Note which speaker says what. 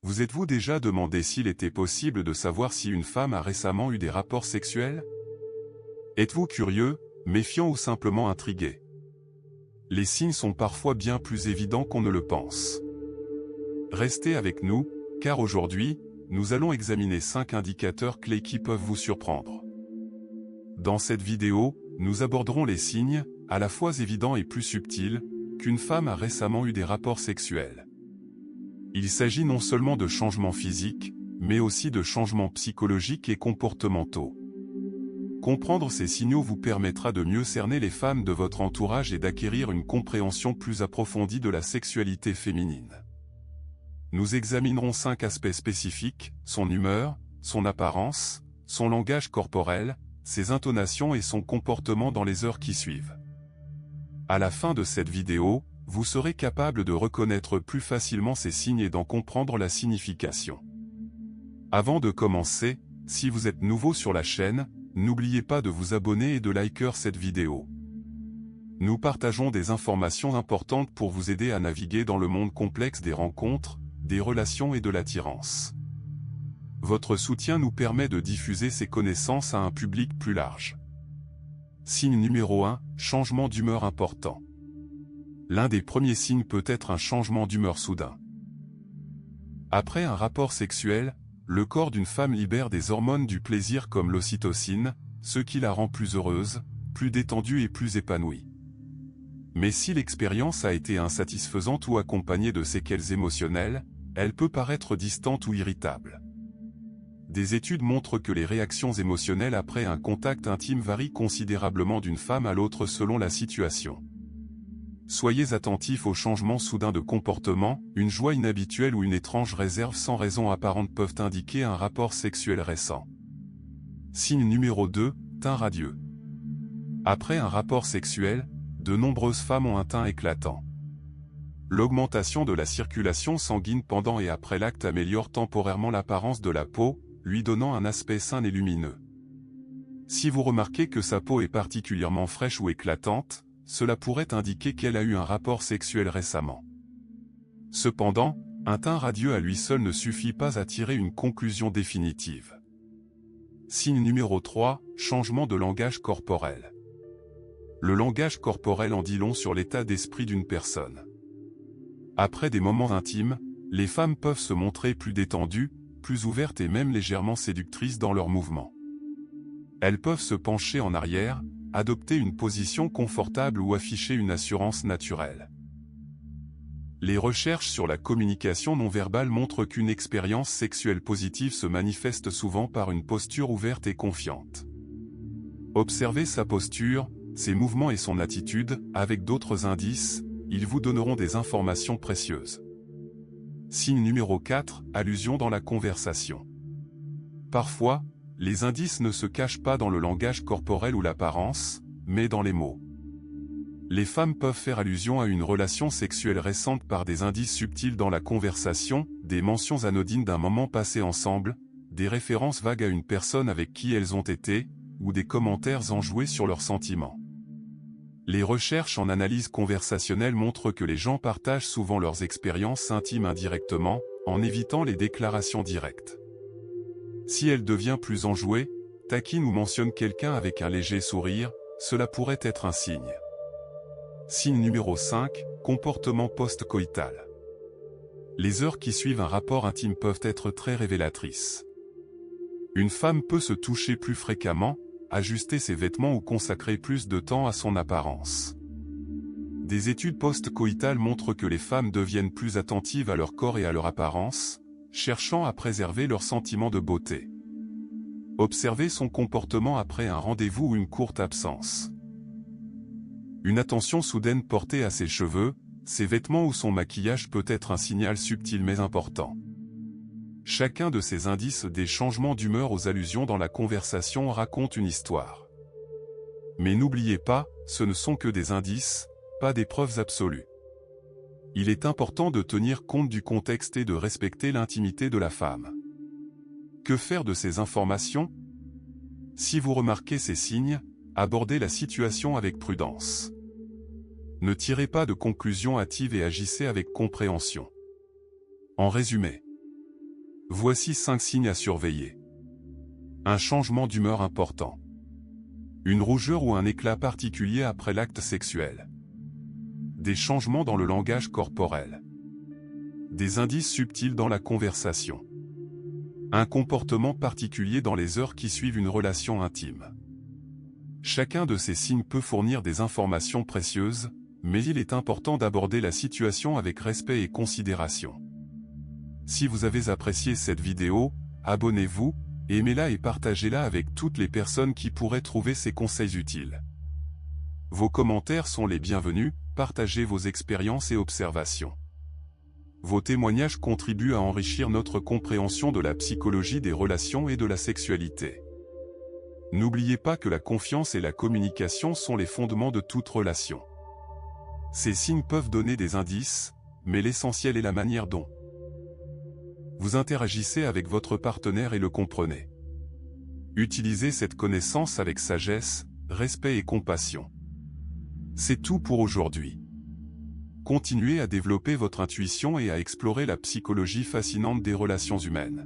Speaker 1: Vous êtes-vous déjà demandé s'il était possible de savoir si une femme a récemment eu des rapports sexuels? Êtes-vous curieux, méfiant ou simplement intrigué? Les signes sont parfois bien plus évidents qu'on ne le pense. Restez avec nous, car aujourd'hui, nous allons examiner 5 indicateurs clés qui peuvent vous surprendre. Dans cette vidéo, nous aborderons les signes, à la fois évidents et plus subtils, qu'une femme a récemment eu des rapports sexuels. Il s'agit non seulement de changements physiques, mais aussi de changements psychologiques et comportementaux. Comprendre ces signaux vous permettra de mieux cerner les femmes de votre entourage et d'acquérir une compréhension plus approfondie de la sexualité féminine. Nous examinerons 5 aspects spécifiques: son humeur, son apparence, son langage corporel, ses intonations et son comportement dans les heures qui suivent. À la fin de cette vidéo, vous serez capable de reconnaître plus facilement ces signes et d'en comprendre la signification. Avant de commencer, si vous êtes nouveau sur la chaîne, n'oubliez pas de vous abonner et de liker cette vidéo. Nous partageons des informations importantes pour vous aider à naviguer dans le monde complexe des rencontres, des relations et de l'attirance. Votre soutien nous permet de diffuser ces connaissances à un public plus large. Signe numéro 1, changement d'humeur important. L'un des premiers signes peut être un changement d'humeur soudain. Après un rapport sexuel, le corps d'une femme libère des hormones du plaisir comme l'ocytocine, ce qui la rend plus heureuse, plus détendue et plus épanouie. Mais si l'expérience a été insatisfaisante ou accompagnée de séquelles émotionnelles, elle peut paraître distante ou irritable. Des études montrent que les réactions émotionnelles après un contact intime varient considérablement d'une femme à l'autre selon la situation. Soyez attentifs aux changements soudains de comportement, une joie inhabituelle ou une étrange réserve sans raison apparente peuvent indiquer un rapport sexuel récent. Signe numéro 2, teint radieux. Après un rapport sexuel, de nombreuses femmes ont un teint éclatant. L'augmentation de la circulation sanguine pendant et après l'acte améliore temporairement l'apparence de la peau, lui donnant un aspect sain et lumineux. Si vous remarquez que sa peau est particulièrement fraîche ou éclatante, cela pourrait indiquer qu'elle a eu un rapport sexuel récemment. Cependant, un teint radieux à lui seul ne suffit pas à tirer une conclusion définitive. Signe numéro 3, changement de langage corporel. Le langage corporel en dit long sur l'état d'esprit d'une personne. Après des moments intimes, les femmes peuvent se montrer plus détendues, plus ouvertes et même légèrement séductrices dans leurs mouvements. Elles peuvent se pencher en arrière, adopter une position confortable ou afficher une assurance naturelle. Les recherches sur la communication non verbale montrent qu'une expérience sexuelle positive se manifeste souvent par une posture ouverte et confiante. Observez sa posture, ses mouvements et son attitude, avec d'autres indices, ils vous donneront des informations précieuses. Signe numéro 4, allusion dans la conversation. Parfois, les indices ne se cachent pas dans le langage corporel ou l'apparence, mais dans les mots. Les femmes peuvent faire allusion à une relation sexuelle récente par des indices subtils dans la conversation, des mentions anodines d'un moment passé ensemble, des références vagues à une personne avec qui elles ont été, ou des commentaires enjoués sur leurs sentiments. Les recherches en analyse conversationnelle montrent que les gens partagent souvent leurs expériences intimes indirectement, en évitant les déclarations directes. Si elle devient plus enjouée, taquine ou mentionne quelqu'un avec un léger sourire, cela pourrait être un signe. Signe numéro 5, comportement post-coïtal. Les heures qui suivent un rapport intime peuvent être très révélatrices. Une femme peut se toucher plus fréquemment, ajuster ses vêtements ou consacrer plus de temps à son apparence. Des études post-coïtales montrent que les femmes deviennent plus attentives à leur corps et à leur apparence, cherchant à préserver leur sentiment de beauté. Observez son comportement après un rendez-vous ou une courte absence. Une attention soudaine portée à ses cheveux, ses vêtements ou son maquillage peut être un signal subtil mais important. Chacun de ces indices des changements d'humeur aux allusions dans la conversation raconte une histoire. Mais n'oubliez pas, ce ne sont que des indices, pas des preuves absolues. Il est important de tenir compte du contexte et de respecter l'intimité de la femme. Que faire de ces informations? Si vous remarquez ces signes, abordez la situation avec prudence. Ne tirez pas de conclusions hâtives et agissez avec compréhension. En résumé, Voici 5 signes à surveiller. Un changement d'humeur important. Une rougeur ou un éclat particulier après l'acte sexuel. Des changements dans le langage corporel. Des indices subtils dans la conversation. Un comportement particulier dans les heures qui suivent une relation intime. Chacun de ces signes peut fournir des informations précieuses, mais il est important d'aborder la situation avec respect et considération. Si vous avez apprécié cette vidéo, abonnez-vous, aimez-la et partagez-la avec toutes les personnes qui pourraient trouver ces conseils utiles. Vos commentaires sont les bienvenus, partagez vos expériences et observations. Vos témoignages contribuent à enrichir notre compréhension de la psychologie des relations et de la sexualité. N'oubliez pas que la confiance et la communication sont les fondements de toute relation. Ces signes peuvent donner des indices, mais l'essentiel est la manière dont vous interagissez avec votre partenaire et le comprenez. Utilisez cette connaissance avec sagesse, respect et compassion. C'est tout pour aujourd'hui. Continuez à développer votre intuition et à explorer la psychologie fascinante des relations humaines.